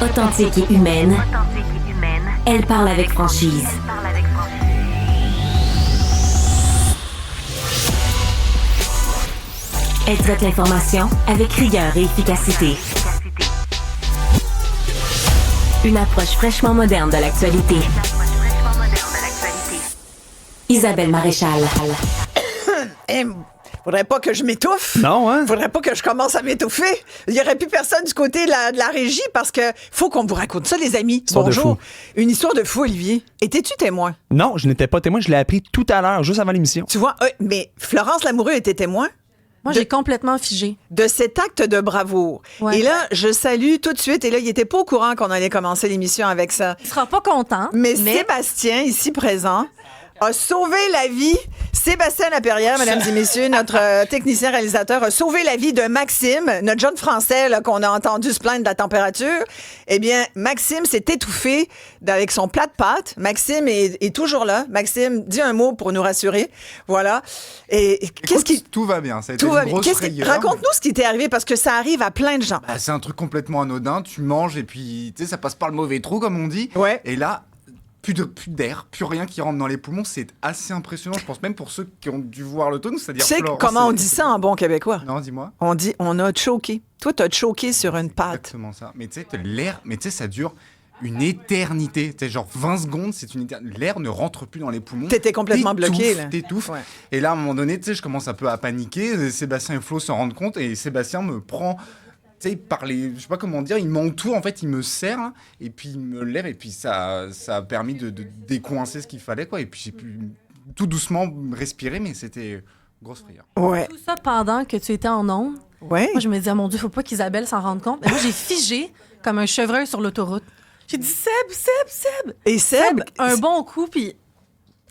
Authentique et humaine, elle parle avec franchise. Elle traite l'information avec rigueur et efficacité. Une approche fraîchement moderne de l'actualité. Isabelle Maréchal. Faudrait pas que je m'étouffe. Non, hein? Faudrait pas que je commence à m'étouffer. Il y aurait plus personne du côté de la régie parce que faut qu'on vous raconte ça, les amis. Histoire de Bonjour. fou. Une histoire de fou, Olivier. Étais-tu témoin? Non, je n'étais pas témoin. Je l'ai appris tout à l'heure, juste avant l'émission. Tu vois, mais Florence Lamoureux était témoin Moi, j'ai complètement figé. de cet acte de bravoure. Ouais. Et là, je salue tout de suite. Et là, il était pas au courant qu'on allait commencer l'émission avec ça. Il sera pas content. Mais Sébastien, ici présent, a sauvé la vie. Sébastien Laperrière, mesdames et messieurs, notre technicien réalisateur, a sauvé la vie de Maxime, notre jeune Français là, qu'on a entendu se plaindre de la température. Eh bien, Maxime s'est étouffé avec son plat de pâtes. Maxime est toujours là. Maxime, dis un mot pour nous rassurer. Voilà. Et qu'est-ce qui... Tout va bien, ça a été Tout une va bien. grosse Qu'est-ce qui- frayeur. Raconte-nous ce qui t'est arrivé, parce que ça arrive à plein de gens. Bah, c'est un truc complètement anodin, tu manges et puis tu sais, ça passe par le mauvais trou comme on dit. Ouais. Et là, plus d'air, plus rien qui rentre dans les poumons, c'est assez impressionnant, je pense même pour ceux qui ont dû voir le tonneau, Tu c'est-à-dire sais Florence, comment on c'est- dit ça en bon québécois? Non, dis-moi. On dit on a choqué. Toi, t'as choqué sur une pâte. Exactement ça. Mais tu sais, l'air, mais tu sais, ça dure une éternité. Tu sais, genre 20 secondes, c'est une éternité. L'air ne rentre plus dans les poumons. T'étais complètement bloqué, là. T'étouffes. Ouais. Et là, à un moment donné, tu sais, je commence un peu à paniquer. Sébastien et Flo s'en rendent compte et Sébastien me prend, tu sais, par les, je sais pas comment dire, il m'entoure, en fait, il me serre hein, et puis il me lève et puis ça a permis de décoincer ce qu'il fallait, quoi. Et puis j'ai pu tout doucement respirer, mais c'était grosse frayeur. Ouais. Tout ça pendant que tu étais en ondes. Ouais. Moi, je me disais, mon Dieu, faut pas qu'Isabelle s'en rende compte. Mais moi, j'ai figé comme un chevreuil sur l'autoroute. J'ai dit, Seb. Et Seb, Un bon coup, puis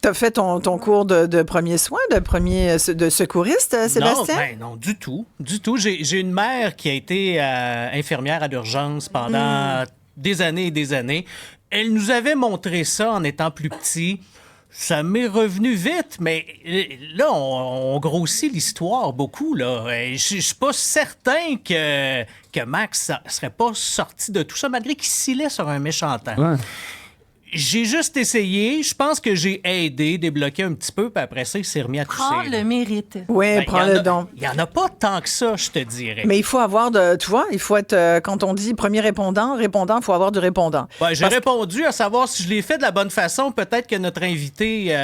t'as fait ton cours de premiers soins, de secouriste, Sébastien? Non, du tout. Du tout. J'ai une mère qui a été infirmière à l'urgence pendant des années et des années. Elle nous avait montré ça en étant plus petit. Ça m'est revenu vite, mais là, on grossit l'histoire beaucoup, là. Je suis pas certain que Max serait pas sorti de tout ça, malgré qu'il scillait sur un méchant temps. Ouais. J'ai juste essayé. Je pense que j'ai aidé, débloqué un petit peu, puis après ça, il s'est remis à tousser. prends là. le mérite. Oui, Ben, prends-le donc. Il y en a pas tant que ça, je te dirais. Mais il faut avoir tu vois, il faut être, quand on dit premier répondant, il faut avoir du répondant. Ouais, j'ai Parce- répondu à savoir si je l'ai fait de la bonne façon. Peut-être que notre invité,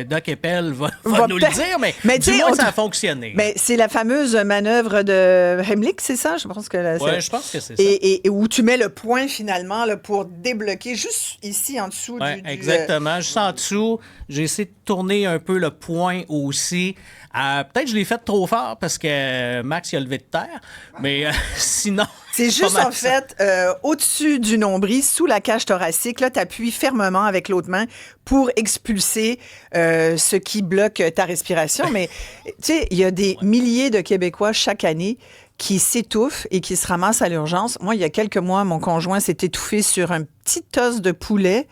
Doc Eppel, va Va nous le peut-être- dire, Mais du tu sais, moins, on- ça a fonctionné. Mais c'est la fameuse manœuvre de Heimlich, c'est ça? Je pense que Ouais, je pense que c'est ça. et où tu mets le point finalement là, pour débloquer juste ici en dessous Ouais, du exactement. Juste en dessous, j'ai essayé de tourner un peu le point aussi. Peut-être que je l'ai fait trop fort parce que Max il a levé de terre, mais sinon... C'est pas juste mal en ça. fait au-dessus du nombril, sous la cage thoracique. Là, tu appuies fermement avec l'autre main pour expulser ce qui bloque ta respiration. Mais tu sais, il y a des milliers de Québécois chaque année qui s'étouffent et qui se ramassent à l'urgence. Moi, il y a quelques mois, mon conjoint s'est étouffé sur un petit os de poulet.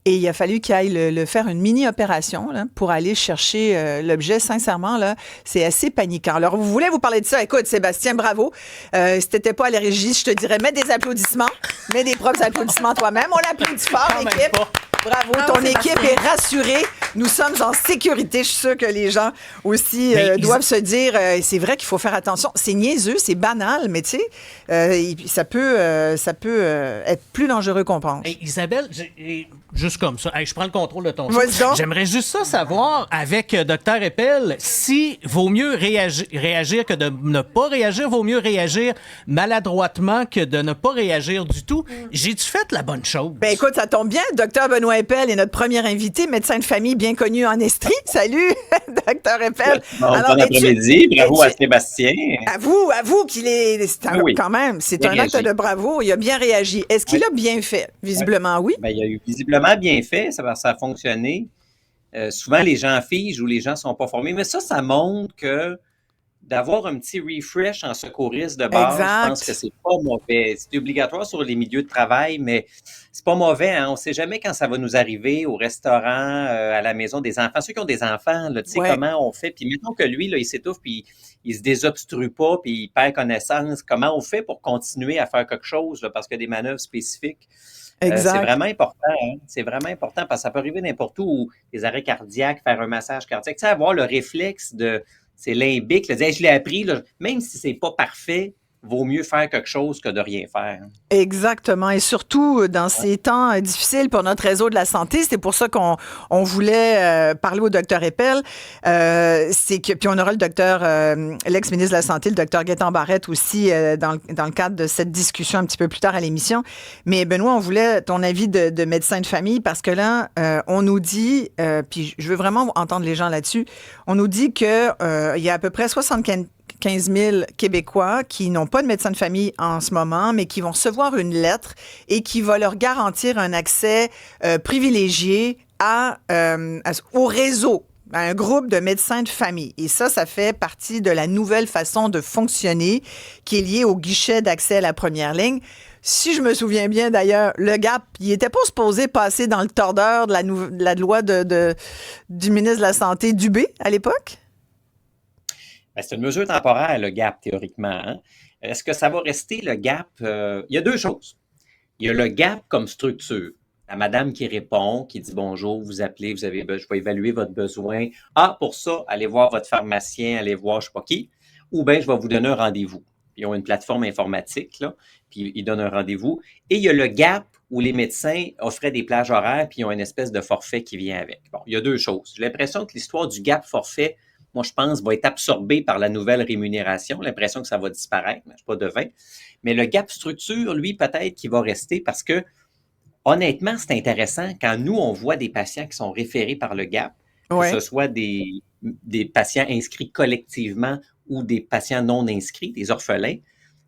Et il a fallu qu'il aille le faire une mini-opération là, pour aller chercher l'objet. Sincèrement, là, c'est assez paniquant. Alors, vous voulez vous parler de ça? Écoute, Sébastien, bravo. Si t'étais pas à la régie, je te dirais, mets des applaudissements. Mets des propres applaudissements toi-même. On l'applaudit fort, Quand même l'équipe. pas. Bravo, Bravo, ton équipe Sébastien. est rassurée. Nous sommes en sécurité. Je suis sûre que les gens aussi Mais doivent se dire, c'est vrai qu'il faut faire attention. C'est niaiseux, c'est banal, mais tu sais, ça peut être plus dangereux qu'on pense. Hey, Isabelle, juste comme ça, hey, je prends le contrôle de ton Vas-y show. donc. J'aimerais juste ça savoir avec Dr Eppel si vaut mieux réagir que de ne pas réagir, vaut mieux réagir maladroitement que de ne pas réagir du tout. J'ai-tu fait la bonne chose? Ben écoute, ça tombe bien. Docteur Benoît Eppel est notre premier invité, médecin de famille bien connu en Estrie. Salut, Docteur Eppel. Bon, Alors, bon après-midi. Bravo à es-tu- Sébastien. Avoue qu'il est... C'est un, Oui. quand même, c'est Bien un acte réagi. de bravo. Il a bien réagi. Est-ce qu'il Oui. a bien fait? Visiblement, oui. Ben, il a eu visiblement bien fait, ça a fonctionné. Souvent, les gens figent ou les gens ne sont pas formés, mais ça montre que d'avoir un petit refresh en secouriste de base, Exact. je pense que c'est pas mauvais. C'est obligatoire sur les milieux de travail, mais c'est pas mauvais. Hein? On ne sait jamais quand ça va nous arriver au restaurant, à la maison des enfants. Ceux qui ont des enfants, là, tu sais Ouais. comment on fait. Puis mettons que lui, là, il s'étouffe, puis il se désobstrue pas, puis il perd connaissance. Comment on fait pour continuer à faire quelque chose, là, parce qu'il y a des manœuvres spécifiques? C'est Exact. vraiment important, hein? C'est vraiment important parce que ça peut arriver n'importe où, des arrêts cardiaques, faire un massage cardiaque. Tu sais, avoir le réflexe c'est limbique, là, dire, hey, je l'ai appris, là, même si c'est pas parfait, vaut mieux faire quelque chose que de rien faire. Exactement. Et surtout, dans ces temps difficiles pour notre réseau de la santé, c'est pour ça qu'on voulait parler au docteur Eppel. Puis on aura le docteur, l'ex-ministre de la Santé, le docteur Gaétan Barrette aussi, dans le cadre de cette discussion un petit peu plus tard à l'émission. Mais Benoît, on voulait ton avis de médecin de famille parce que là, on nous dit, puis je veux vraiment entendre les gens là-dessus, on nous dit que il y a à peu près 75 000 Québécois qui n'ont pas de médecin de famille en ce moment, mais qui vont recevoir une lettre et qui va leur garantir un accès privilégié au réseau, à un groupe de médecins de famille. Et ça fait partie de la nouvelle façon de fonctionner qui est liée au guichet d'accès à la première ligne. Si je me souviens bien, d'ailleurs, le GAP, il n'était pas supposé passer dans le tordeur de la loi du ministre de la Santé Dubé à l'époque? Ben, c'est une mesure temporaire, le GAP, théoriquement. Hein? Est-ce que ça va rester le GAP? Il y a deux choses. Il y a le GAP comme structure. La madame qui répond, qui dit bonjour, vous appelez, je vais évaluer votre besoin. Ah, pour ça, allez voir votre pharmacien, allez voir je ne sais pas qui. Ou bien, je vais vous donner un rendez-vous. Ils ont une plateforme informatique, là, puis ils donnent un rendez-vous. Et il y a le GAP où les médecins offraient des plages horaires, puis ils ont une espèce de forfait qui vient avec. Bon, il y a deux choses. J'ai l'impression que l'histoire du GAP forfait, moi, je pense, va être absorbé par la nouvelle rémunération. L'impression que ça va disparaître, mais je ne suis pas devin. Mais le GAP structure, lui, peut-être qu'il va rester parce que, honnêtement, c'est intéressant quand nous, on voit des patients qui sont référés par le GAP, que ce soit des patients inscrits collectivement ou des patients non inscrits, des orphelins,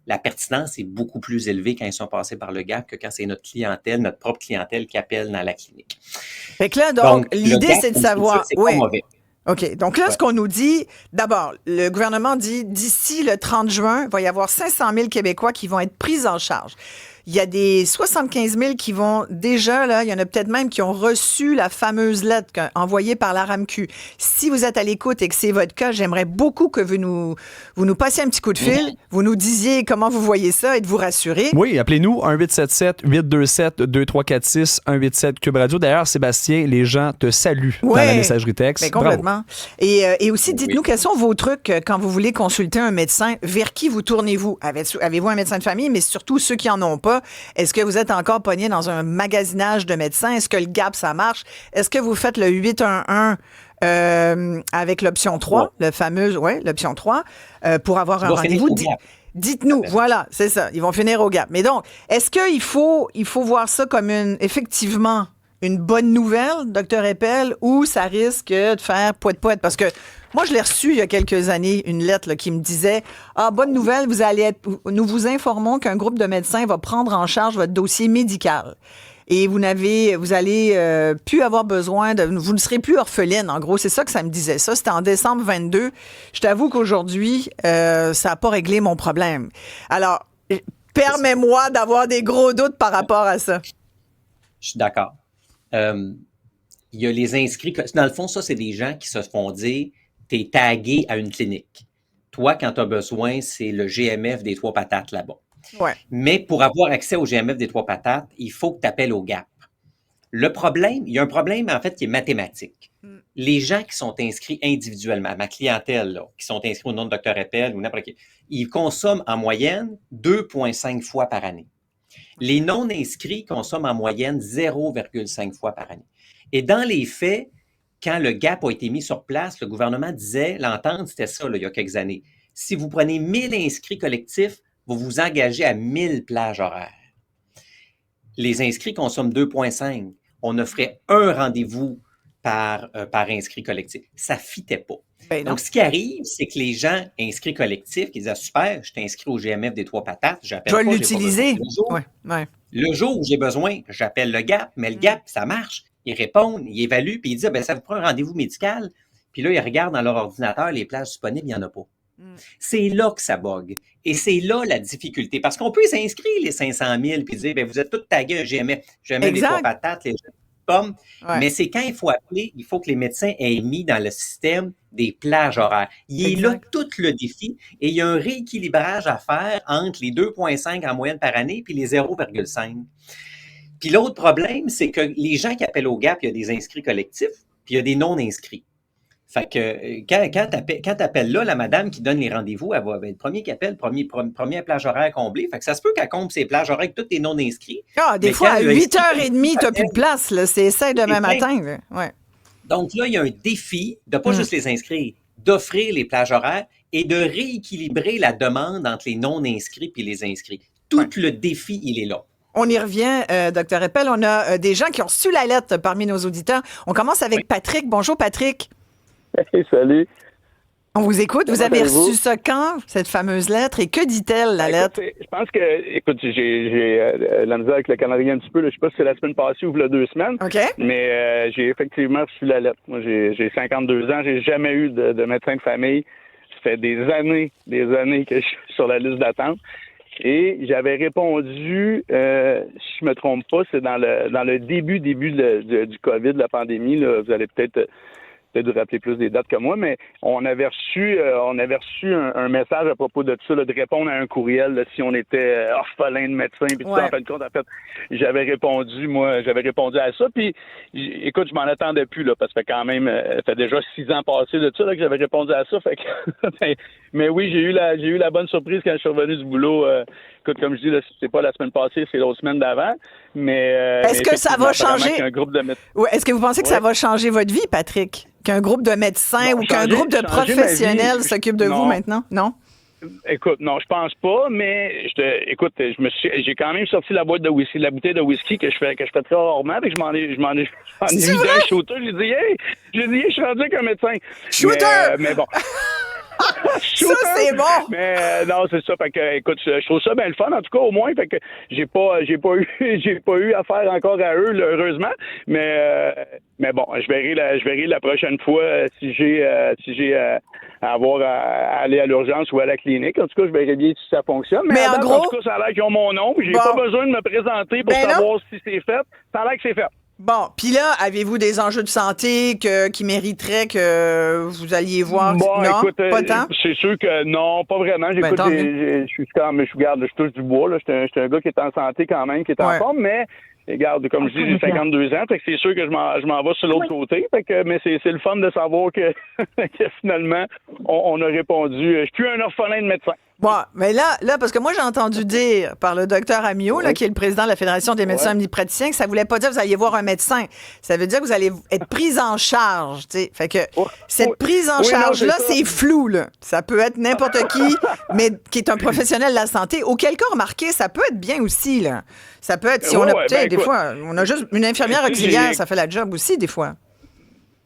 la pertinence est beaucoup plus élevée quand ils sont passés par le GAP que quand c'est notre clientèle, notre propre clientèle qui appelle dans la clinique. Fait que là, donc l'idée, c'est de savoir... C'est pas mauvais. OK. Donc là, ce qu'on nous dit, d'abord, le gouvernement dit d'ici le 30 juin, il va y avoir 500 000 Québécois qui vont être pris en charge. Il y a des 75 000 qui vont déjà, là, il y en a peut-être même qui ont reçu la fameuse lettre envoyée par la RAMQ. Si vous êtes à l'écoute et que c'est votre cas, j'aimerais beaucoup que vous nous passiez un petit coup de fil, vous nous disiez comment vous voyez ça et de vous rassurer. Oui, appelez-nous 1-877-827-2346, 187 Cube Radio. D'ailleurs, Sébastien, les gens te saluent dans la messagerie texte. Mais complètement. Et aussi, dites-nous quels sont vos trucs quand vous voulez consulter un médecin. Vers qui vous tournez-vous? Avez-vous un médecin de famille, mais surtout ceux qui en ont pas? Est-ce que vous êtes encore pogné dans un magasinage de médecins? Est-ce que le GAP, ça marche? Est-ce que vous faites le 811 avec l'option 3, le fameux, l'option 3, pour avoir un rendez-vous? Dites-nous, voilà, c'est ça. Ils vont finir au GAP. Mais donc, est-ce qu'il faut voir ça comme effectivement une bonne nouvelle, Dr. Eppel, ou ça risque de faire poète-poète? Parce que moi, je l'ai reçu il y a quelques années, une lettre là, qui me disait « Ah, bonne nouvelle, nous vous informons qu'un groupe de médecins va prendre en charge votre dossier médical. Et vous allez plus avoir besoin vous ne serez plus orpheline. » En gros, c'est ça que ça me disait. Ça, c'était en décembre 22. Je t'avoue qu'aujourd'hui, ça n'a pas réglé mon problème. Alors, permets-moi d'avoir des gros doutes par rapport à ça. Je suis d'accord. Il y a les inscrits. Dans le fond, ça, c'est des gens qui se font dire tu es tagué à une clinique. Toi, quand tu as besoin, c'est le GMF des Trois Patates là-bas. Ouais. Mais pour avoir accès au GMF des Trois Patates, il faut que tu appelles au GAP. Le problème, il y a un problème en fait qui est mathématique. Les gens qui sont inscrits individuellement, ma clientèle, là, qui sont inscrits au nom de Dr. Eppel ou n'importe qui, ils consomment en moyenne 2,5 fois par année. Les non-inscrits consomment en moyenne 0,5 fois par année. Et dans les faits, quand le GAP a été mis sur place, le gouvernement disait, l'entente, c'était ça là, il y a quelques années. Si vous prenez 1000 inscrits collectifs, vous vous engagez à 1000 plages horaires. Les inscrits consomment 2,5. On offrait un rendez-vous par inscrit collectif. Ça ne fitait pas. Donc, ce qui arrive, c'est que les gens inscrits collectifs qui disaient « Super, je t'inscris au GMF des Trois Patates, j'appelle je vais l'utiliser. » Le jour où j'ai besoin, j'appelle le GAP, mais le GAP, ça marche. Ils répondent, ils évaluent, puis ils disent « Ça vous prend un rendez-vous médical? » Puis là, ils regardent dans leur ordinateur, les plages disponibles, il n'y en a pas. C'est là que ça bug. Et c'est là la difficulté. Parce qu'on peut s'inscrire les 500 000 puis dire, vous êtes tous tagués un GMF des Trois Patates. pomme. Ouais. Mais c'est quand il faut appeler, il faut que les médecins aient mis dans le système des plages horaires. Il est là Exact. tout le défi et il y a un rééquilibrage à faire entre les 2,5 en moyenne par année puis les 0,5. Puis l'autre problème, c'est que les gens qui appellent au GAP, il y a des inscrits collectifs puis il y a des non-inscrits. Fait que quand t'appelles là, la madame qui donne les rendez-vous, elle va être le premier qui appelle, première plage horaire comblée. Fait que ça se peut qu'elle comble ses plages horaires avec tous tes non-inscrits. Ah, des Mais fois, quand à le 8h30, t'as plus de place, là. C'est 5 demain C'est plein. matin, là. Ouais. Donc là, il y a un défi de pas juste les inscrire, d'offrir les plages horaires et de rééquilibrer la demande entre les non-inscrits et les inscrits. Tout le défi, il est là. On y revient, Dr. Eppel. On a des gens qui ont reçu la lettre parmi nos auditeurs. On commence avec Patrick. Bonjour, Patrick. Hey, salut. On vous écoute. Vous Comment avez allez-vous? reçu ça quand, cette fameuse lettre? Et que dit-elle, la lettre? Écoute, je pense que, écoute, j'ai la misère avec le calendrier un petit peu. Là. Je sais pas si c'est la semaine passée ou il y a 2 semaines. OK. Mais j'ai effectivement reçu la lettre. Moi, j'ai 52 ans. J'ai jamais eu de médecin de famille. Ça fait des années que je suis sur la liste d'attente. Et j'avais répondu, si je me trompe pas, c'est dans le début du COVID, de la pandémie. Là, vous allez peut-être vous rappeler plus des dates que moi, mais on avait reçu un message à propos de ça, là, de répondre à un courriel là, si on était orphelin de médecin. Puis tout ça, en fin de compte, j'avais répondu à ça. Puis, écoute, je m'en attendais plus, là, parce que quand même, ça fait déjà 6 ans passés de ça là, que j'avais répondu à ça. Fait que, mais oui, j'ai eu la bonne surprise quand je suis revenu du boulot. Écoute, comme je dis, là, c'est pas la semaine passée, c'est l'autre semaine d'avant. Mais est-ce que ça va changer? Un groupe de médecins. Est-ce que vous pensez que ça va changer votre vie, Patrick? Qu'un groupe de médecins ou qu'un groupe de professionnels s'occupe de vous maintenant? Non? Écoute, non, je pense pas, mais j'ai quand même sorti la boîte de whisky, la bouteille de whisky que je fais très rarement, et que je m'en ai mis dans un shooter. J'ai dit, je suis rendu avec un médecin. Shooter! Mais bon. Ça, c'est bon! Mais non, c'est ça. Fait que, écoute, je trouve ça bien le fun, en tout cas, au moins. Fait que j'ai pas eu affaire encore à eux, là, heureusement. Mais bon, je verrai la prochaine fois si j'ai à avoir à aller à l'urgence ou à la clinique. En tout cas, je verrai bien si ça fonctionne. Mais en gros, tout cas, ça a l'air qu'ils ont mon nom. J'ai pas besoin de me présenter pour savoir si c'est fait. Ça a l'air que c'est fait. Bon, puis là, avez-vous des enjeux de santé qui mériteraient que vous alliez voir? Bon, non, écoute, pas tant? c'est sûr que non, pas vraiment. Je garde du bois. Là. Je suis un gars qui est en santé quand même, qui est en forme, mais regarde, comme je dis, j'ai 52 ans, fait que c'est sûr que je m'en vais sur l'autre côté. Fait que, mais c'est le fun de savoir que finalement, on a répondu. Je suis plus un orphelin de médecin. Bon, mais là, parce que moi, j'ai entendu dire par le docteur Amiot, là, qui est le président de la Fédération des médecins omnipraticiens, que ça voulait pas dire que vous alliez voir un médecin. Ça veut dire que vous allez être prise en charge, tu sais. Fait que cette prise en charge-là, c'est flou, là. Ça peut être n'importe qui, mais qui est un professionnel de la santé. Auquel cas, remarquez, ça peut être bien aussi, là. Ça peut être, si on a, tu sais, des fois, on a juste une infirmière auxiliaire, ça fait la job aussi, des fois.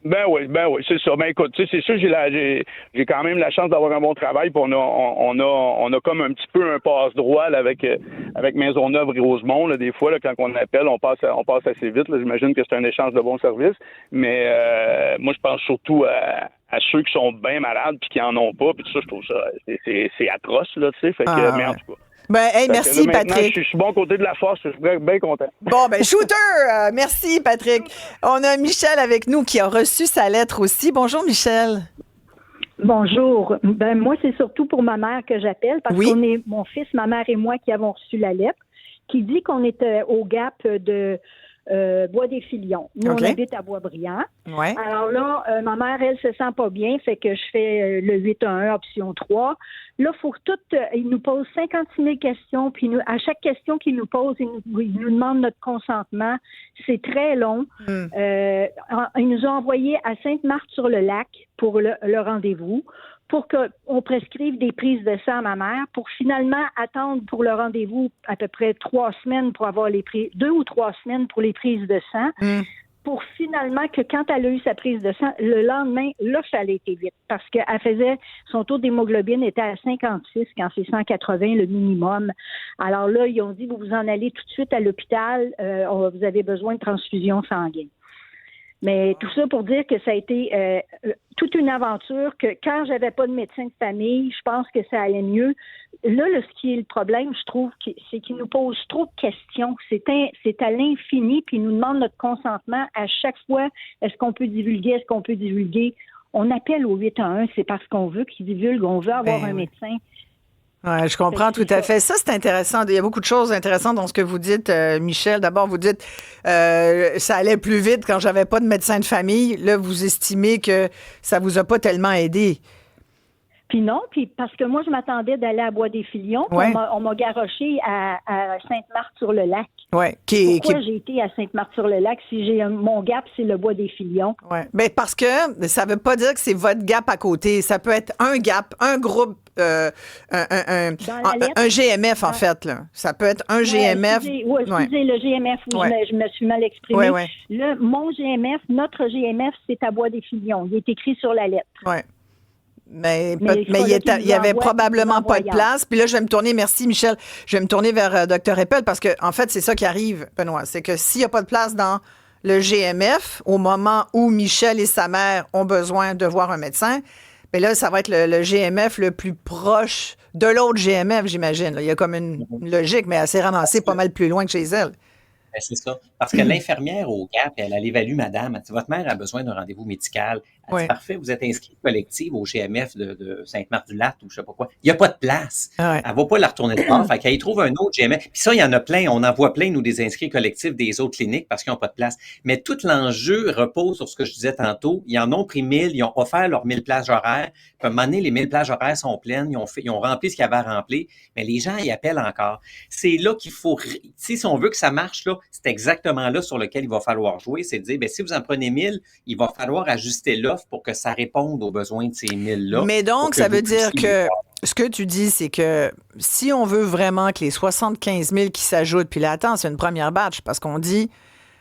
Ben oui, c'est ça. Ben écoute, tu sais, c'est sûr, j'ai quand même la chance d'avoir un bon travail. Puis on a comme un petit peu un passe-droit là, avec Maisonneuve et Rosemont. Là, des fois, là, quand on appelle, on passe assez vite. Là. J'imagine que c'est un échange de bons services. Mais moi, je pense surtout à ceux qui sont bien malades puis qui en ont pas. Puis tout ça, je trouve ça c'est atroce, là, tu sais. Fait que, mais en tout cas. Ben, hey, merci, là, Patrick. Je suis bon côté de la force, je suis bien content. Bon, ben, shooter! Merci, Patrick. On a Michel avec nous qui a reçu sa lettre aussi. Bonjour, Michel. Bonjour. Ben, moi, c'est surtout pour ma mère que j'appelle parce qu'on est mon fils, ma mère et moi qui avons reçu la lettre qui dit qu'on était au GAP de Bois-des-Filions. Nous, on habite à Boisbriand. Ouais. Alors là, ma mère, elle se sent pas bien, fait que je fais le 8-1-1, option 3. Là, faut il nous pose 56 000 questions, puis à chaque question qu'il nous pose, il nous demande notre consentement. C'est très long. Il nous a envoyé à Sainte-Marthe-sur-le-Lac pour le rendez-vous, pour qu'on prescrive des prises de sang à ma mère, pour finalement attendre pour le rendez-vous à peu près 3 semaines pour avoir 2 ou 3 semaines pour les prises de sang, pour finalement que quand elle a eu sa prise de sang, le lendemain, là, ça allait été vite, parce qu'elle faisait, son taux d'hémoglobine était à 56 quand c'est 180 le minimum. Alors là, ils ont dit, vous vous en allez tout de suite à l'hôpital, vous avez besoin de transfusion sanguine. Mais tout ça pour dire que ça a été toute une aventure, que quand j'avais pas de médecin de famille, je pense que ça allait mieux. Là, ce qui est le problème, je trouve, c'est qu'il nous pose trop de questions. C'est à l'infini, puis il nous demande notre consentement à chaque fois. Est-ce qu'on peut divulguer? Est-ce qu'on peut divulguer? On appelle au 811, c'est parce qu'on veut qu'il divulgue, on veut avoir un médecin. Ouais, je comprends tout à fait. Ça, c'est intéressant. Il y a beaucoup de choses intéressantes dans ce que vous dites, Michel. D'abord, vous dites ça allait plus vite quand j'avais pas de médecin de famille. Là, vous estimez que ça vous a pas tellement aidé. Puis non, puis parce que moi, je m'attendais d'aller à Bois-des-Filions. Ouais. On m'a garoché à Sainte-Marthe-sur-le-Lac. Ouais. Pourquoi j'ai été à Sainte-Marthe-sur-le-Lac si j'ai mon gap, c'est le Bois-des-Filions? Ouais. Ben parce que ça veut pas dire que c'est votre gap à côté. Ça peut être un gap, un groupe, un GMF en fait. Là. Ça peut être un GMF. Excusez, le GMF, je me suis mal exprimée. Ouais. Mon GMF, notre GMF, c'est à Bois-des-Filions. Il est écrit sur la lettre. Oui. Mais il y avait probablement pas de place. Puis là, je vais me tourner, merci Michel, je vais me tourner vers Dr. Eppel parce que en fait, c'est ça qui arrive, Benoît. C'est que s'il n'y a pas de place dans le GMF, au moment où Michel et sa mère ont besoin de voir un médecin, bien là, ça va être le GMF le plus proche de l'autre GMF, j'imagine. Là, il y a comme une logique, mais elle s'est ramassée pas mal plus loin que chez elle. Ben, c'est ça. Parce que l'infirmière au GAP, elle évalue madame. Elle dit, votre mère a besoin d'un rendez-vous médical. Elle dit, parfait, vous êtes inscrit collective au GMF de Sainte-Marthe-du-Lac ou je sais pas quoi. Il n'y a pas de place. Ouais. Elle va pas la retourner de bord. Fait qu'elle y trouve un autre GMF. Puis ça, il y en a plein. On en voit plein, nous, des inscrits collectifs des autres cliniques parce qu'ils n'ont pas de place. Mais tout l'enjeu repose sur ce que je disais tantôt. Ils en ont pris 1000, ils ont offert leurs 1000 plages horaires. Puis à un moment donné, les 1000 plages horaires sont pleines. Ils ont rempli ce qu'il y avait à remplir. Mais les gens y appellent encore. C'est là qu'il faut... Si on veut que ça marche, là, c'est exactement là sur lequel il va falloir jouer. C'est de dire, si vous en prenez 1000, il va falloir ajuster l'offre pour que ça réponde aux besoins de ces 1000-là. Mais donc, ça veut dire que ce que tu dis, c'est que si on veut vraiment que les 75 000 qui s'ajoutent, puis là, attends, c'est une première batch, parce qu'on dit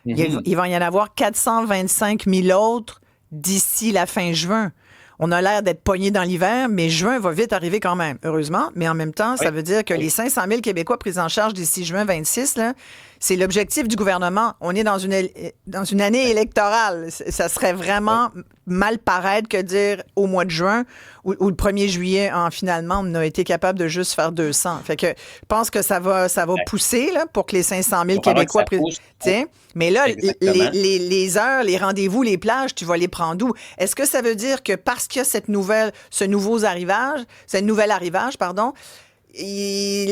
il va y en avoir 425 000 autres d'ici la fin juin. On a l'air d'être pognés dans l'hiver, mais juin va vite arriver quand même, heureusement. Mais en même temps, ça veut dire que les 500 000 Québécois pris en charge d'ici juin 26, là, c'est l'objectif du gouvernement. On est dans une année électorale. Ça serait vraiment mal paraître que dire au mois de juin ou le 1er juillet, finalement, on a été capable de juste faire 200. Fait que je pense que ça va pousser là, pour que les 500 000 Québécois... Mais là, les heures, les rendez-vous, les plages, tu vas les prendre où? Est-ce que ça veut dire que parce qu'il y a cette nouvelle arrivage,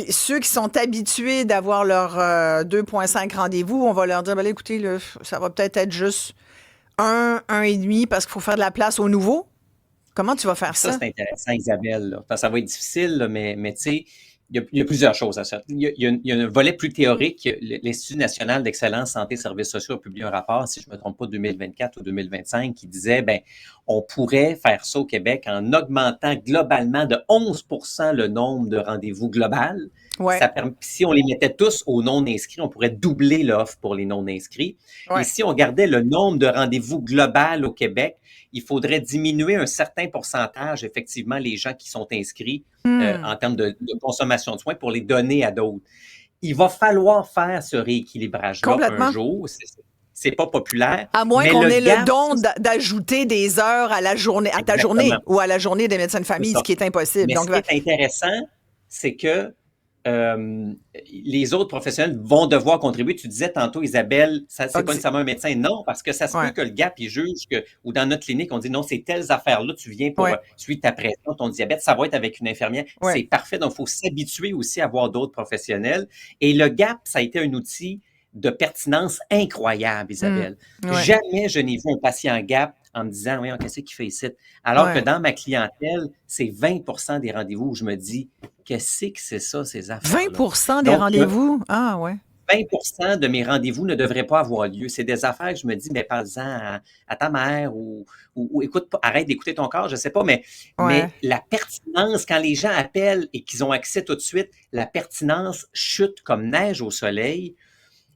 ceux qui sont habitués d'avoir leur 2,5 rendez-vous, on va leur dire, écoutez, là, ça va peut-être être juste 1,5 parce qu'il faut faire de la place aux nouveaux. Comment tu vas faire ça? Ça, c'est intéressant, Isabelle. Là. Ça va être difficile, là, mais tu sais, il y a plusieurs choses à ça. Il y a un volet plus théorique. L'Institut national d'excellence santé et services sociaux a publié un rapport, si je ne me trompe pas, 2024 ou 2025, qui disait, on pourrait faire ça au Québec en augmentant globalement de 11 % le nombre de rendez-vous global. Ouais. Si on les mettait tous aux non-inscrits, on pourrait doubler l'offre pour les non-inscrits. Ouais. Et si on gardait le nombre de rendez-vous global au Québec, il faudrait diminuer un certain pourcentage, effectivement, les gens qui sont inscrits en termes de consommation de soins pour les donner à d'autres. Il va falloir faire ce rééquilibrage-là un jour. C'est pas populaire. À moins qu'on ait le don d'ajouter des heures à la journée, à ta journée ou à la journée des médecins de famille, ce qui est impossible. Mais donc, ce qui est intéressant, c'est que les autres professionnels vont devoir contribuer. Tu disais tantôt, Isabelle, c'est pas nécessairement un médecin. Non, parce que ça se peut que le GAP, il juge ou dans notre clinique, on dit non, c'est telles affaires-là, tu viens pour suivre ta pression, ton diabète, ça va être avec une infirmière. C'est parfait. Donc, il faut s'habituer aussi à voir d'autres professionnels. Et le GAP, ça a été un outil de pertinence incroyable, Isabelle. Jamais je n'ai vu un patient GAP en me disant, oui, qu'est-ce qu'il fait ici? Alors que dans ma clientèle, c'est 20 % des rendez-vous où je me dis, qu'est-ce que c'est ça, ces affaires-là? 20 % des rendez-vous? Ah, ouais. 20 % de mes rendez-vous ne devraient pas avoir lieu. C'est des affaires que je me dis, mais parle-en à ta mère ou écoute, arrête d'écouter ton corps, je ne sais pas, mais la pertinence, quand les gens appellent et qu'ils ont accès tout de suite, la pertinence chute comme neige au soleil.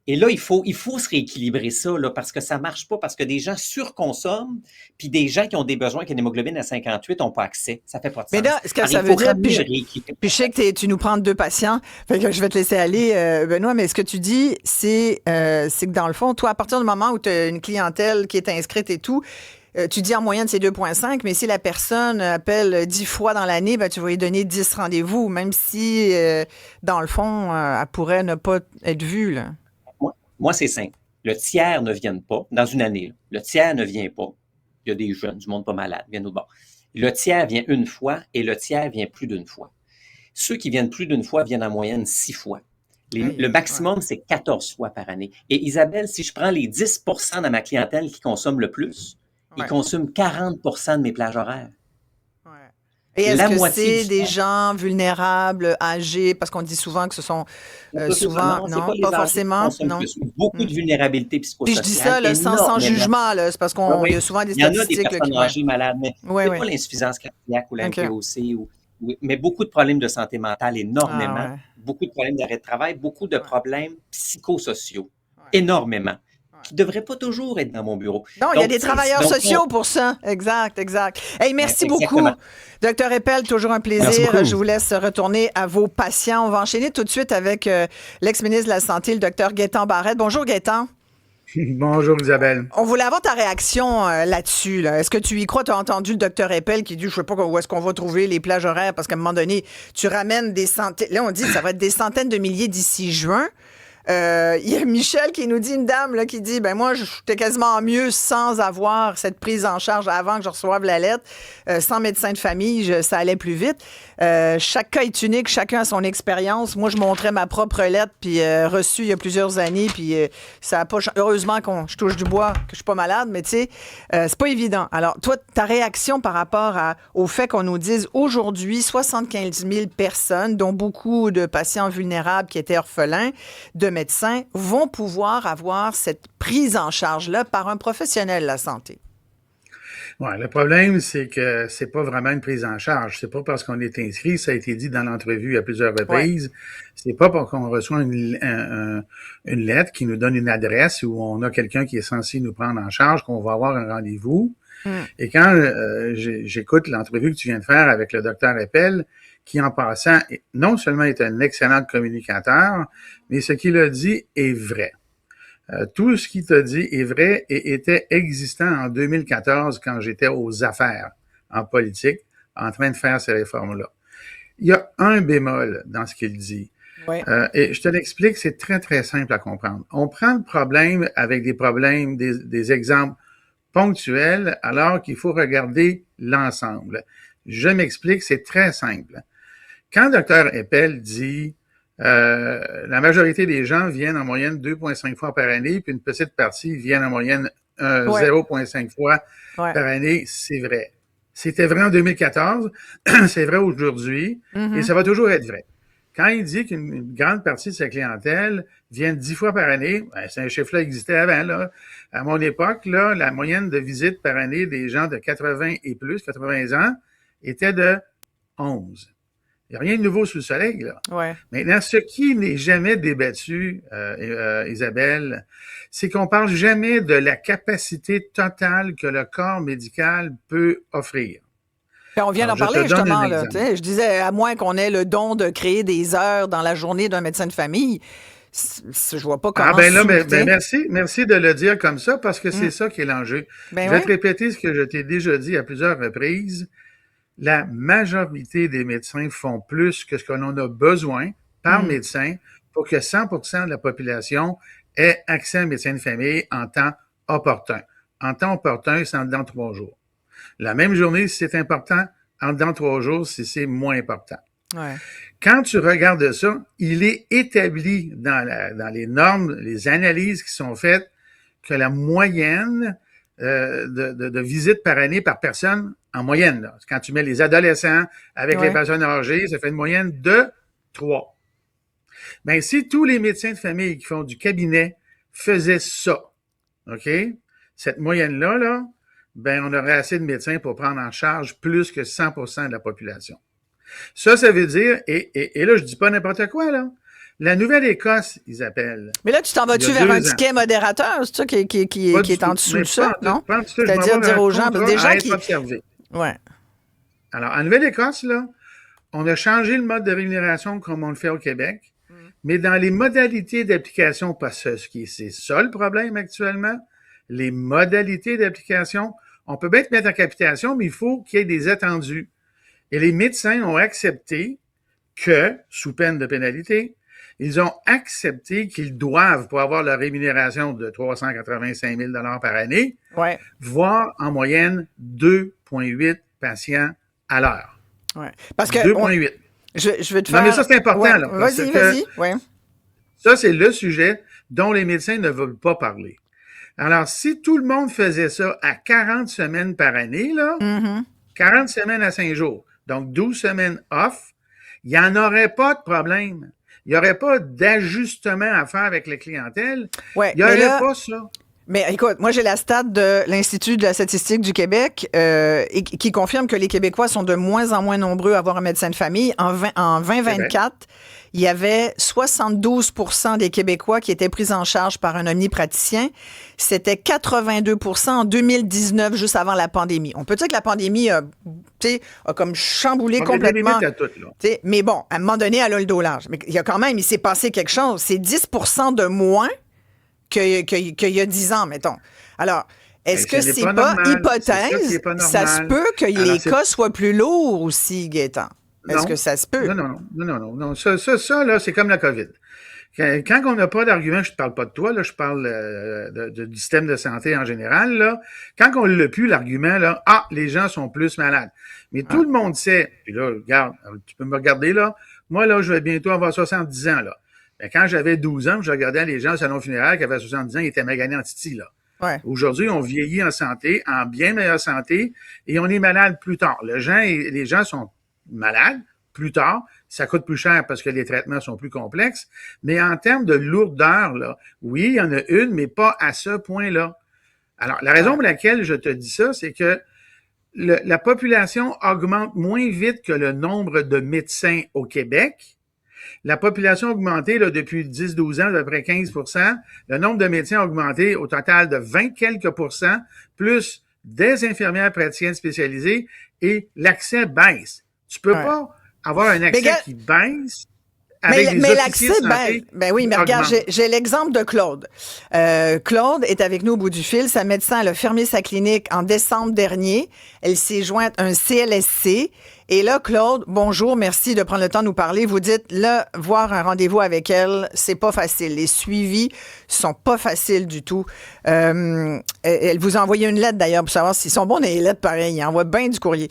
Et là, il faut se rééquilibrer ça, là, parce que ça marche pas, parce que des gens surconsomment, puis des gens qui ont des besoins qu'une hémoglobine à 58 n'ont pas accès. Ça fait pas de sens. Mais là, ce que Alors, ça il veut faut dire, ramener puis le rééquilibre. je sais que tu nous prends 2 patients, fait que je vais te laisser aller, Benoît, mais ce que tu dis, c'est que dans le fond, toi, à partir du moment où tu as une clientèle qui est inscrite et tout, tu dis en moyenne c'est 2,5, mais si la personne appelle 10 fois dans l'année, ben, tu vas lui donner 10 rendez-vous, même si, dans le fond, elle pourrait ne pas être vue. Là. Moi, c'est simple. Le tiers ne viennent pas dans une année. Là. Le tiers ne vient pas. Il y a des jeunes, du monde pas malade, viennent au bord. Le tiers vient une fois et le tiers vient plus d'une fois. Ceux qui viennent plus d'une fois viennent en moyenne 6 fois. Le maximum, c'est 14 fois par année. Et Isabelle, si je prends les 10 de ma clientèle qui consomme le plus, ils consomment 40 de mes plages horaires. Et est-ce La que moitié c'est du des temps. gens vulnérables, âgés, parce qu'on dit souvent que ce sont souvent, c'est non, pas les pas âgés qui forcément, consomment non. plus. Beaucoup de vulnérabilité Puis psychosociale. je dis ça là, sans énormément. jugement, là, c'est parce qu'il Oui, y a souvent des il y en a des statistiques là, personnes qui... âgées malades, mais Oui, c'est oui. pas l'insuffisance cardiaque ou la OK. MPOC, mais beaucoup de problèmes de santé mentale, énormément. Ah, ouais. Beaucoup de problèmes d'arrêt de travail, beaucoup de problèmes psychosociaux, énormément, qui ne devraient pas toujours être dans mon bureau. Non, il y a Donc, des tu sais, travailleurs donc, sociaux pour ça. Exact, exact. Hey, merci beaucoup. exactement. Docteur Eppel, toujours un Merci plaisir. beaucoup. Je vous laisse retourner à vos patients. On va enchaîner tout de suite avec l'ex-ministre de la Santé, le docteur Gaétan Barrette. Bonjour, Gaétan. Bonjour, Isabelle. On voulait avoir ta réaction là-dessus. Là. Est-ce que tu y crois? Tu as entendu le docteur Eppel qui dit, je sais pas où est-ce qu'on va trouver les plages horaires, parce qu'à un moment donné, tu ramènes des centaines. Là, on dit que ça va être des centaines de milliers d'ici juin. Il y a Michel qui nous dit, une dame là, qui dit, ben moi, j'étais quasiment mieux sans avoir cette prise en charge avant que je reçoive la lettre. Sans médecin de famille, ça allait plus vite. Chaque cas est unique, chacun a son expérience. Moi, je montrais ma propre lettre, puis reçue il y a plusieurs années, puis ça a pas... Heureusement je touche du bois, que je suis pas malade, mais tu sais, c'est pas évident. Alors, toi, ta réaction par rapport au fait qu'on nous dise aujourd'hui 75 000 personnes, dont beaucoup de patients vulnérables qui étaient orphelins, de médecins, vont pouvoir avoir cette prise en charge-là par un professionnel de la santé. Ouais, le problème, c'est que c'est pas vraiment une prise en charge. C'est pas parce qu'on est inscrit, ça a été dit dans l'entrevue à plusieurs reprises. Ouais. C'est pas parce qu'on reçoit une lettre qui nous donne une adresse où on a quelqu'un qui est censé nous prendre en charge qu'on va avoir un rendez-vous. Et quand j'écoute l'entrevue que tu viens de faire avec le docteur Eppel, qui en passant, non seulement est un excellent communicateur, mais ce qu'il a dit est vrai. Tout ce qu'il t'a dit est vrai et était existant en 2014 quand j'étais aux affaires en politique, en train de faire ces réformes-là. Il y a un bémol dans ce qu'il dit. Ouais. Et je te l'explique, c'est très, très simple à comprendre. On prend le problème avec des exemples ponctuels, alors qu'il faut regarder l'ensemble. Je m'explique, c'est très simple. Quand Dr Eppel dit la majorité des gens viennent en moyenne 2,5 fois par année, puis une petite partie viennent en moyenne 0,5 fois par année, c'est vrai. C'était vrai en 2014, c'est vrai aujourd'hui, et ça va toujours être vrai. Quand il dit qu'une grande partie de sa clientèle vient 10 fois par année, ben, c'est un chiffre-là existait avant, là. À mon époque, là, la moyenne de visites par année des gens de 80 et plus, 80 ans, était de 11. Il n'y a rien de nouveau sous le soleil, là. Ouais. Maintenant, ce qui n'est jamais débattu, Isabelle, c'est qu'on parle jamais de la capacité totale que le corps médical peut offrir. Puis on vient d'en parler, justement. Là, je disais, à moins qu'on ait le don de créer des heures dans la journée d'un médecin de famille, je vois pas comment... Ah ben là, merci de le dire comme ça, parce que c'est ça qui est l'enjeu. Je vais te répéter ce que je t'ai déjà dit à plusieurs reprises. La majorité des médecins font plus que ce que l'on a besoin par médecin pour que 100% de la population ait accès à un médecin de famille en temps opportun. En temps opportun, c'est en dedans de 3 jours. La même journée, si c'est important, en dedans de 3 jours, si c'est moins important. Ouais. Quand tu regardes ça, il est établi dans les normes, les analyses qui sont faites, que la moyenne de visites par année par personne, en moyenne, là, quand tu mets les adolescents avec les personnes âgées, ça fait une moyenne de 3. Ben, si tous les médecins de famille qui font du cabinet faisaient ça, OK? Cette moyenne-là, là, ben, on aurait assez de médecins pour prendre en charge plus que 100% de la population. Ça veut dire, et là, je dis pas n'importe quoi, là. La Nouvelle-Écosse, ils appellent. Mais là, tu t'en vas-tu Il y a vers un 2 ans. ticket modérateur? C'est ça qui est en dessous de ça, non? C'est-à-dire dire aux gens, des gens qui... observer. Ouais. Alors, en Nouvelle-Écosse, là, on a changé le mode de rémunération comme on le fait au Québec, mais dans les modalités d'application, parce que c'est ça le problème actuellement, les modalités d'application, on peut bien te mettre en capitation, mais il faut qu'il y ait des attendus. Et les médecins ont accepté que, sous peine de pénalité, ils ont accepté qu'ils doivent, pour avoir leur rémunération de 385 000 par année, voir en moyenne 2,8 patients à l'heure. Ouais. Parce que 2,8. Je vais te faire... Non, mais ça, c'est important. Ouais. Là, vas-y. Ouais. Ça, c'est le sujet dont les médecins ne veulent pas parler. Alors, si tout le monde faisait ça à 40 semaines par année, là, 40 semaines à 5 jours, donc 12 semaines off, il n'y en aurait pas de problème. Il n'y aurait pas d'ajustement à faire avec la clientèle. Ouais, il n'y aurait pas ça. Mais écoute, moi, j'ai la stat de l'Institut de la statistique du Québec qui confirme que les Québécois sont de moins en moins nombreux à avoir un médecin de famille. En 2024, il y avait 72 % des Québécois qui étaient pris en charge par un omnipraticien. C'était 82 % en 2019, juste avant la pandémie. On peut dire que la pandémie a comme chamboulé complètement. Mais bon, à un moment donné, elle a le dos large. Mais il s'est passé quelque chose. C'est 10 % de moins qu'il y a 10 ans, mettons. Alors, est-ce que c'est pas hypothèse? Ça se peut que les cas soient plus lourds aussi, Gaétan. Est-ce que ça se peut? Non. Ça, là, c'est comme la COVID. Quand on n'a pas d'argument, je ne parle pas de toi, là, je parle du système de santé en général, là. Quand on l'a plus, l'argument, là, les gens sont plus malades. Mais tout le monde sait, puis là, regarde, tu peux me regarder, là. Moi, là, je vais bientôt avoir 70 ans, là. Mais quand j'avais 12 ans, je regardais les gens au salon funéraire qui avaient 70 ans, ils étaient maganés en titi, là. Ouais. Aujourd'hui, on vieillit en santé, en bien meilleure santé, et on est malade plus tard. Les gens sont malades plus tard. Ça coûte plus cher parce que les traitements sont plus complexes. Mais en termes de lourdeur, là, oui, il y en a une, mais pas à ce point-là. Alors, la raison pour laquelle je te dis ça, c'est que la population augmente moins vite que le nombre de médecins au Québec. La population a augmenté là, depuis 10-12 ans d'à peu près 15 %. Le nombre de médecins a augmenté au total de 20 quelques %, plus des infirmières praticiennes spécialisées, et l'accès baisse. Tu peux pas avoir un accès qui baisse avec des officiers de santé. Ben oui, mais regarde, j'ai l'exemple de Claude. Claude est avec nous au bout du fil. Sa médecin, elle a fermé sa clinique en décembre dernier. Elle s'est jointe à un CLSC. Et là, Claude, bonjour, merci de prendre le temps de nous parler. Vous dites, là, voir un rendez-vous avec elle, c'est pas facile. Les suivis sont pas faciles du tout. Elle vous a envoyé une lettre, d'ailleurs, pour savoir s'ils sont bons les lettres, pareil. Il envoie bien du courrier.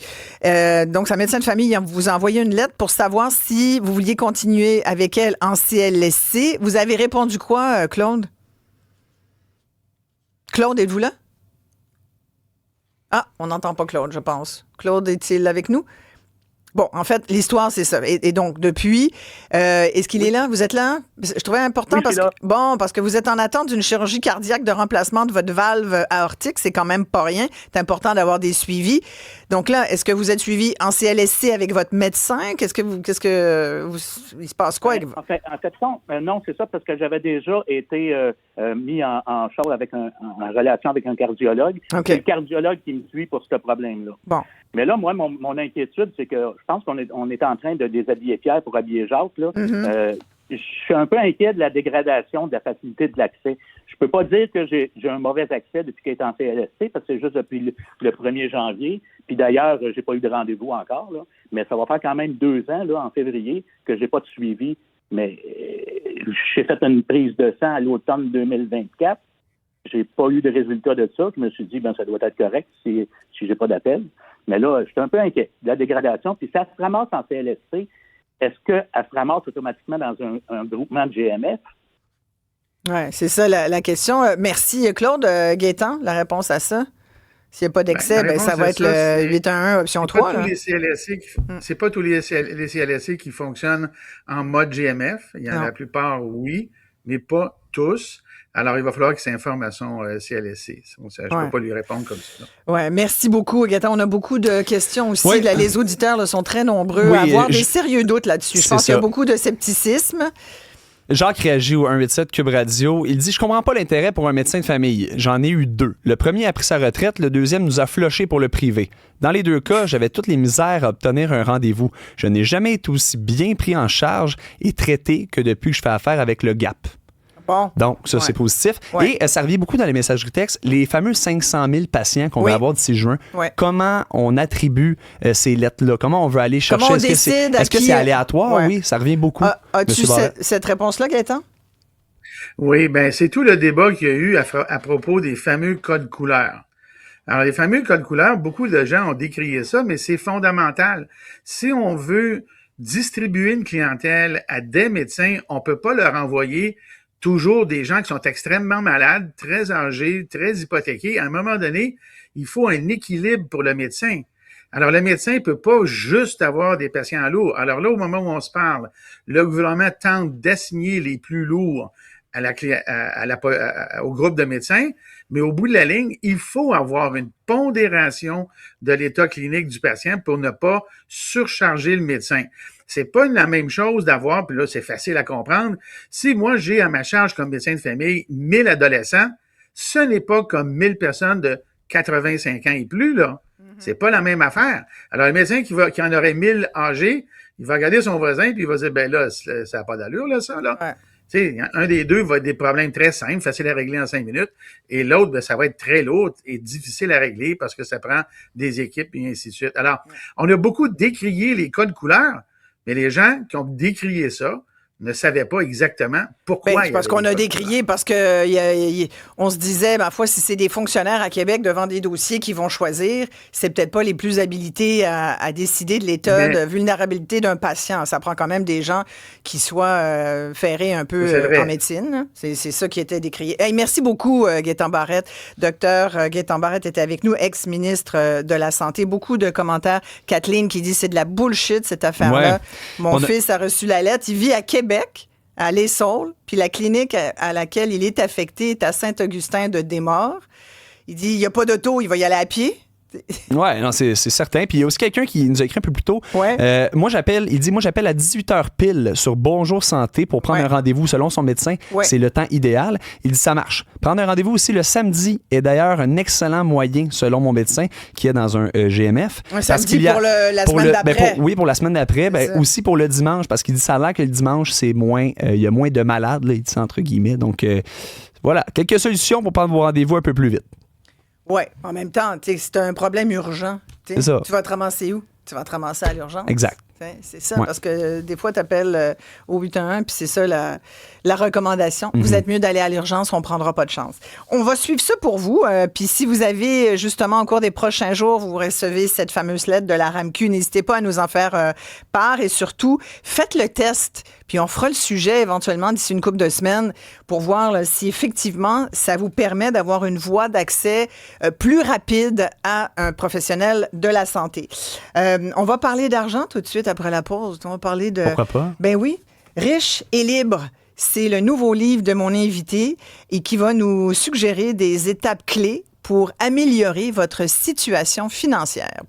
Donc, sa médecin de famille vous a envoyé une lettre pour savoir si vous vouliez continuer avec elle en CLSC. Vous avez répondu quoi, Claude? Claude, êtes-vous là? Ah, on n'entend pas Claude, je pense. Claude est-il avec nous? Bon, en fait, l'histoire, c'est ça. Et donc, depuis, est-ce qu'il est là? Vous êtes là? Je trouvais important parce que vous êtes en attente d'une chirurgie cardiaque de remplacement de votre valve aortique. C'est quand même pas rien. C'est important d'avoir des suivis. Donc là, est-ce que vous êtes suivi en CLSC avec votre médecin? Il se passe quoi? En fait, non, c'est ça, parce que j'avais déjà été mis en charge en relation avec un cardiologue. Okay. C'est le cardiologue qui me suit pour ce problème-là. Bon. Mais là, moi, mon inquiétude, c'est que je pense qu'on est en train de déshabiller Pierre pour habiller Jacques, là. Mm-hmm. Je suis un peu inquiet de la dégradation de la facilité de l'accès. Je peux pas dire que j'ai un mauvais accès depuis qu'il est en CLSC, parce que c'est juste depuis le 1er janvier. Puis d'ailleurs, j'ai pas eu de rendez-vous encore, là. Mais ça va faire quand même 2 ans, là, en février, que j'ai pas de suivi. Mais j'ai fait une prise de sang à l'automne 2024. J'ai pas eu de résultat de ça. Je me suis dit, ça doit être correct si j'ai pas d'appel. Mais là, je suis un peu inquiet de la dégradation. Puis ça se ramasse en CLSC. Est-ce qu'elle se ramasse automatiquement dans un groupement de GMF? Oui, c'est ça la question. Merci, Claude. Gaétan, la réponse à ça? S'il n'y a pas d'excès, ça va être le 811 option 3. C'est pas tous les CLSC qui fonctionnent en mode GMF. Il y en a la plupart, oui, mais pas tous. Alors, il va falloir qu'il s'informe à son CLSC. Je ne peux pas lui répondre comme ça. Oui, merci beaucoup, Gaétan. On a beaucoup de questions aussi. Oui. Les auditeurs sont très nombreux à avoir des sérieux doutes là-dessus. Je pense qu'il y a beaucoup de scepticisme. Jacques réagit au 187 Cube Radio. Il dit « Je comprends pas l'intérêt pour un médecin de famille. J'en ai eu 2. Le premier a pris sa retraite, le deuxième nous a flushé pour le privé. Dans les 2 cas, j'avais toutes les misères à obtenir un rendez-vous. Je n'ai jamais été aussi bien pris en charge et traité que depuis que je fais affaire avec le GAP. » Bon. Donc, ça, c'est positif. Ouais. Et ça revient beaucoup dans les messageries textes. Les fameux 500 000 patients qu'on va avoir d'ici juin, comment on attribue ces lettres-là? Comment on veut aller chercher? Comment on décide Est-ce que c'est aléatoire? Ouais. Oui, ça revient beaucoup. As-tu cette réponse-là, Gaëtan? Oui, bien, c'est tout le débat qu'il y a eu à propos des fameux codes couleurs. Alors, les fameux codes couleurs, beaucoup de gens ont décrié ça, mais c'est fondamental. Si on veut distribuer une clientèle à des médecins, on peut pas leur envoyer toujours des gens qui sont extrêmement malades, très âgés, très hypothéqués. À un moment donné, il faut un équilibre pour le médecin. Alors, le médecin ne peut pas juste avoir des patients lourds. Alors là, au moment où on se parle, le gouvernement tente d'assigner les plus lourds au groupe de médecins, mais au bout de la ligne, il faut avoir une pondération de l'état clinique du patient pour ne pas surcharger le médecin. C'est pas la même chose d'avoir, puis là, c'est facile à comprendre. Si moi, j'ai à ma charge comme médecin de famille 1000 adolescents, ce n'est pas comme 1000 personnes de 85 ans et plus, là. C'est pas la même affaire. Alors, le médecin qui en aurait 1000 âgés, il va regarder son voisin puis il va dire, ben là, ça n'a pas d'allure, là, ça, là. Ouais. Tu sais, un des deux va être des problèmes très simples, faciles à régler en 5 minutes, et l'autre, ben, ça va être très lourd et difficile à régler parce que ça prend des équipes et ainsi de suite. Alors, on a beaucoup décrié les codes couleurs, mais les gens qui ont décrié ça ne savaient pas exactement pourquoi. Parce qu'on a décrié, parce que on se disait, ma foi, si c'est des fonctionnaires à Québec devant des dossiers qui vont choisir, c'est peut-être pas les plus habilités à décider de l'état de vulnérabilité d'un patient. Ça prend quand même des gens qui soient ferrés un peu en médecine. C'est ça qui était décrié. Hey, merci beaucoup, Gaétan Barrette. Docteur Gaétan Barrette était avec nous, ex-ministre de la Santé. Beaucoup de commentaires. Kathleen qui dit c'est de la bullshit, cette affaire-là. Ouais. Mon fils a reçu la lettre. Il vit à Québec, à Les Saules, puis la clinique à laquelle il est affecté est à Saint-Augustin de Desmaures. Il dit, il n'y a pas d'auto, il va y aller à pied. Oui, non, c'est certain. Puis il y a aussi quelqu'un qui nous a écrit un peu plus tôt. Ouais. Moi, j'appelle à 18h pile sur Bonjour Santé pour prendre un rendez-vous selon son médecin. Ouais. C'est le temps idéal. Il dit, ça marche. Prendre un rendez-vous aussi le samedi est d'ailleurs un excellent moyen, selon mon médecin, qui est dans un GMF. Un samedi pour la semaine d'après. Oui, pour la semaine d'après. Aussi pour le dimanche, parce qu'il dit, ça a l'air que le dimanche, c'est moins, il y a moins de malades, là, il dit ça entre guillemets. Donc, voilà, quelques solutions pour prendre vos rendez-vous un peu plus vite. Oui, en même temps, c'est un problème urgent. C'est ça. Tu vas te ramasser où? Tu vas te ramasser à l'urgence. Exact. C'est ça, parce que des fois, tu appelles au 811, puis c'est ça la recommandation. Vous êtes mieux d'aller à l'urgence, on ne prendra pas de chance. On va suivre ça pour vous. Puis si vous avez, justement, au cours des prochains jours, vous recevez cette fameuse lettre de la RAMQ, n'hésitez pas à nous en faire part. Et surtout, faites le test. Puis on fera le sujet éventuellement d'ici une couple de semaines pour voir là, si effectivement ça vous permet d'avoir une voie d'accès plus rapide à un professionnel de la santé. On va parler d'argent tout de suite après la pause. On va parler de... Pourquoi pas? Ben oui. Riche et libre. C'est le nouveau livre de mon invité et qui va nous suggérer des étapes clés pour améliorer votre situation financière.